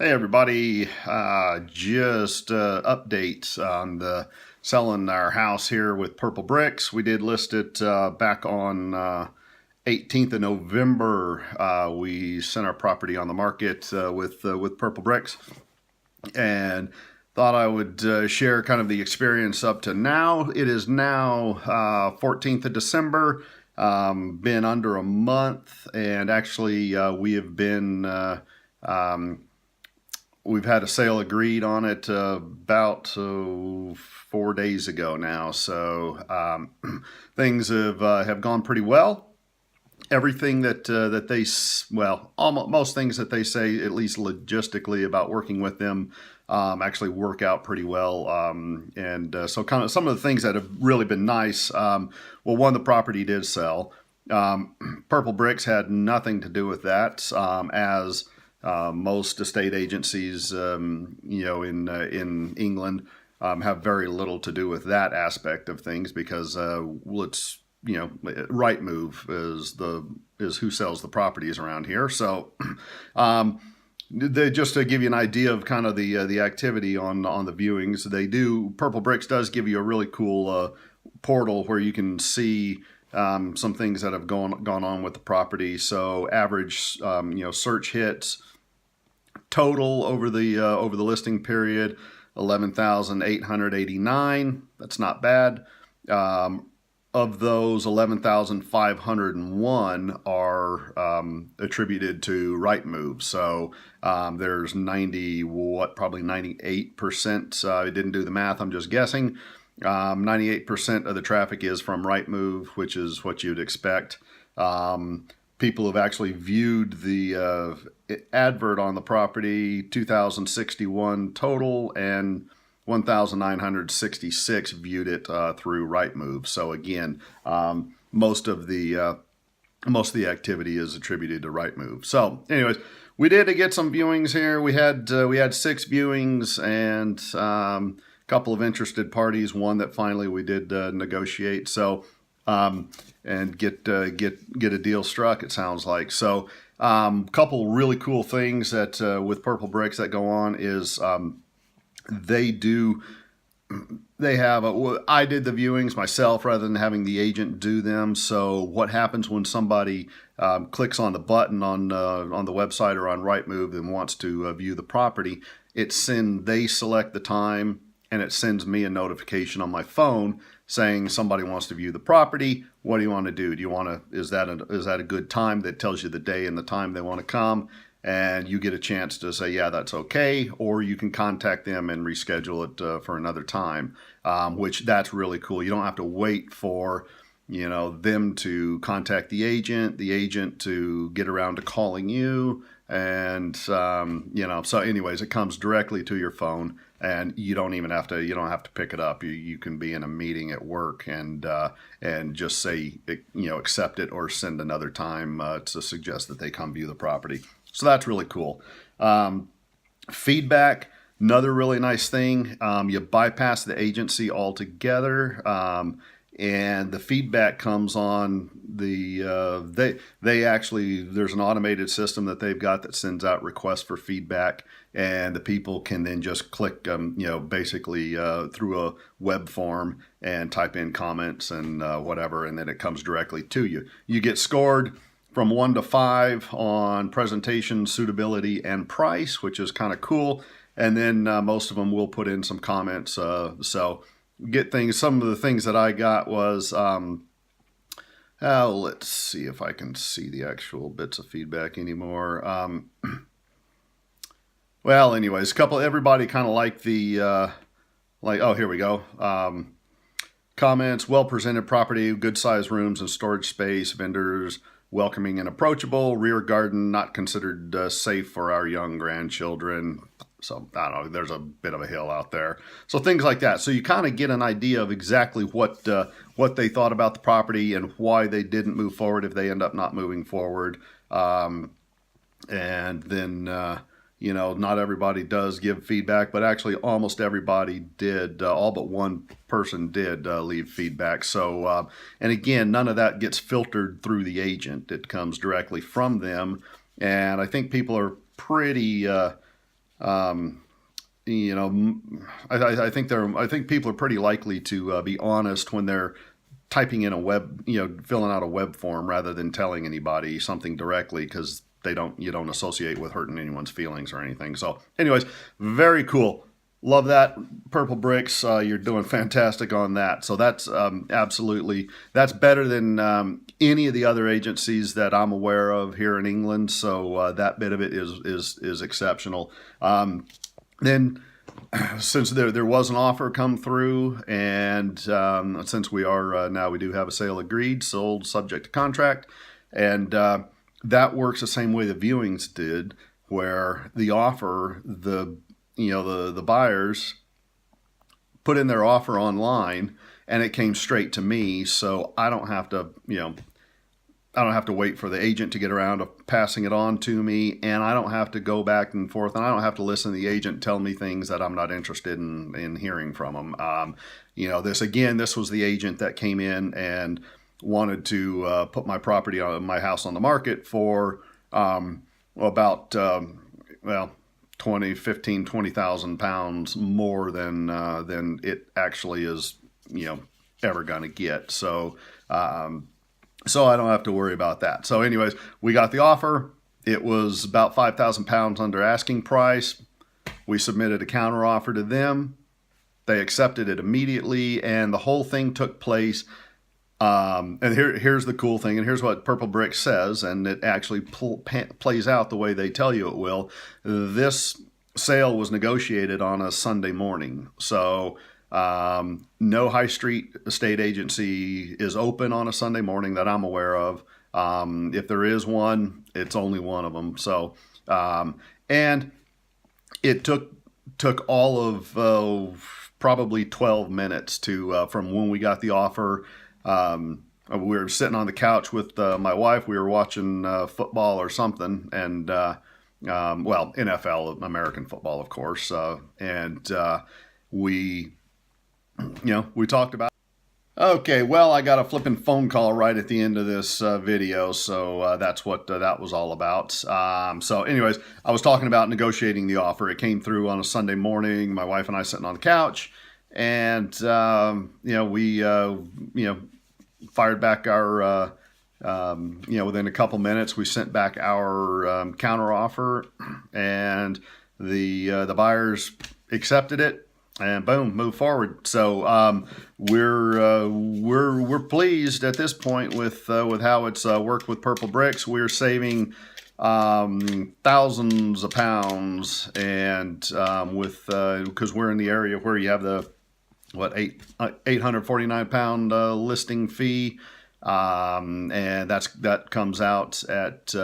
Hey everybody, just updates on the selling our house here with Purplebricks. We did list it back on 18th of November. We sent our property on the market with Purplebricks, and thought I would share kind of the experience up to now. It is now 14th of December, been under a month, and actually we have been we've had a sale agreed on it about 4 days ago now. So things have gone pretty well. Everything that they, well, almost most things that they say, at least logistically, about working with them actually work out pretty well. So kind of some of the things that have really been nice. Well, one, the property did sell. Purplebricks had nothing to do with that, as most estate agencies, in England, have very little to do with that aspect of things because Rightmove is who sells the properties around here. So, just to give you an idea of kind of the activity on the viewings, Purplebricks does give you a really cool portal where you can see some things that have gone on with the property. So average search hits total over the listing period, 11,889. That's not bad. Of those, 11,501 are attributed to Rightmove. So there's probably 98%. I didn't do the math, I'm just guessing. 98% of the traffic is from Rightmove, which is what you'd expect. People have actually viewed the advert on the property, 2,061 total, and 1,966 viewed it through Rightmove. So again, most of the activity is attributed to Rightmove. So, anyways, we did get some viewings here. We had 6 viewings and a couple of interested parties. One that finally we did negotiate. So. And get a deal struck, it sounds like. So couple really cool things that with Purplebricks that go on is I did the viewings myself rather than having the agent do them. So what happens when somebody clicks on the button on the website or on Rightmove and wants to view the property, they select the time, and it sends me a notification on my phone saying somebody wants to view the property. What do you want to do? Is that a good time? That tells you the day and the time they want to come, and you get a chance to say, yeah, that's okay, or you can contact them and reschedule it for another time, which that's really cool. You don't have to wait for them to contact the agent to get around to calling you, and so anyways, it comes directly to your phone, and you don't have to pick it up. You can be in a meeting at work and just say, accept it or send another time to suggest that they come view the property. So that's really cool. Feedback, another really nice thing. You bypass the agency altogether. And the feedback comes on they actually, there's an automated system that they've got that sends out requests for feedback, and the people can then just click, basically through a web form and type in comments and whatever, and then it comes directly to you. You get scored from 1 to 5 on presentation, suitability, and price, which is kind of cool. And then most of them will put in some comments. So get things. Some of the things that I got was, let's see if I can see the actual bits of feedback anymore. Well, anyways, everybody kind of liked oh, here we go. Comments: well presented property, good size rooms and storage space, vendors welcoming and approachable, rear garden not considered safe for our young grandchildren. So I don't know, there's a bit of a hill out there. So things like that. So you kind of get an idea of exactly what they thought about the property and why they didn't move forward if they end up not moving forward. And then, not everybody does give feedback, but actually almost everybody did. All but one person did leave feedback. So, and again, none of that gets filtered through the agent. It comes directly from them. And I think people are pretty you know, I think people are pretty likely to be honest when they're typing in a web, filling out a web form rather than telling anybody something directly, because you don't associate with hurting anyone's feelings or anything. So anyways, very cool. Love that. Purplebricks, you're doing fantastic on that. So that's that's better than any of the other agencies that I'm aware of here in England. So that bit of it is exceptional. Then, since there was an offer come through, and since we are now we do have a sale agreed, sold subject to contract, and that works the same way the viewings did, where the offer, the buyers put in their offer online, and it came straight to me, so I don't have to wait for the agent to get around to passing it on to me, and I don't have to go back and forth, and I don't have to listen to the agent tell me things that I'm not interested in hearing from them. This was the agent that came in and wanted to put my house on the market for about 20,000 pounds more than it actually is ever going to get. So I don't have to worry about that. So anyways, we got the offer. It was about 5,000 pounds under asking price. We submitted a counter offer to them. They accepted it immediately, and the whole thing took place. And here's the cool thing, and here's what Purplebricks says, and it actually plays out the way they tell you it will. This sale was negotiated on a Sunday morning. So no high street estate agency is open on a Sunday morning that I'm aware of. If there is one, it's only one of them. So, and it took all of probably 12 minutes from when we got the offer. We were sitting on the couch with my wife. We were watching football or something, and NFL, American football, of course. We talked about. Okay, well, I got a flipping phone call right at the end of this video, so that's what that was all about. So anyways, I was talking about negotiating the offer. It came through on a Sunday morning. My wife and I sitting on the couch, and we fired back our within a couple minutes we sent back our counter offer, and the buyers accepted it, and boom, move forward. So we're pleased at this point with how it's worked with Purplebricks. We're saving thousands of pounds, and because we're in the area where you have the 849 pound listing fee, and that comes out at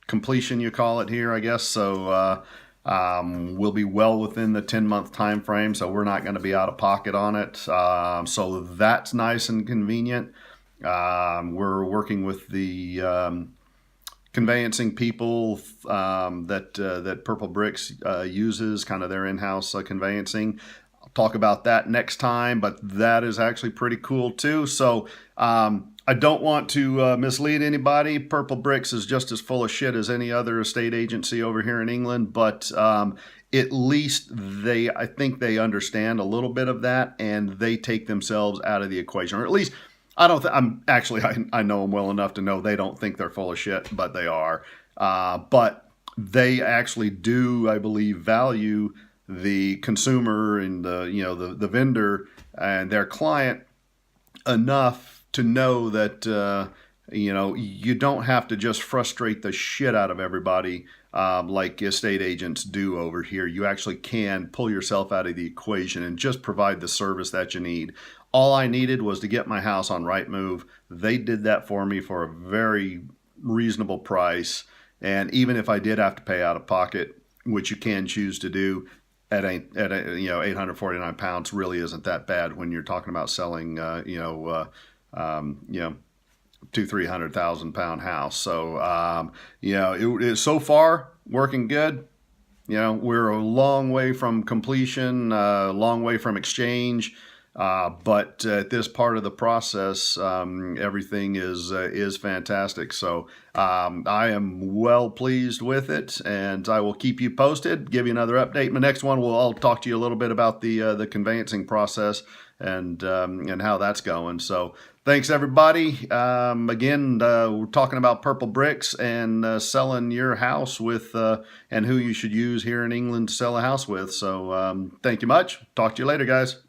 completion, you call it here, I guess. So we'll be well within the 10-month time frame, so we're not going to be out of pocket on it. So that's nice and convenient. We're working with the conveyancing people that Purplebricks uses, kind of their in-house conveyancing. I'll talk about that next time, but that is actually pretty cool too. So I don't want to mislead anybody. Purplebricks is just as full of shit as any other estate agency over here in England, but at least I think they understand a little bit of that, and they take themselves out of the equation, or at least I know them well enough to know they don't think they're full of shit, but they are. But they actually do, I believe, value the consumer and the vendor and their client enough to know that you don't have to just frustrate the shit out of everybody like estate agents do over here. You actually can pull yourself out of the equation and just provide the service that you need. All I needed was to get my house on Rightmove. They did that for me for a very reasonable price. And even if I did have to pay out of pocket, which you can choose to do, at 849 pounds really isn't that bad when you're talking about selling 200,000-300,000 pound house. So it is so far working good. We're a long way from completion, a long way from exchange. But at this part of the process, everything is fantastic. So I am well pleased with it, and I will keep you posted, give you another update. My next one, I'll talk to you a little bit about the conveyancing process and how that's going. So thanks, everybody. Again, we're talking about Purplebricks and selling your house with and who you should use here in England to sell a house with. So thank you much. Talk to you later, guys.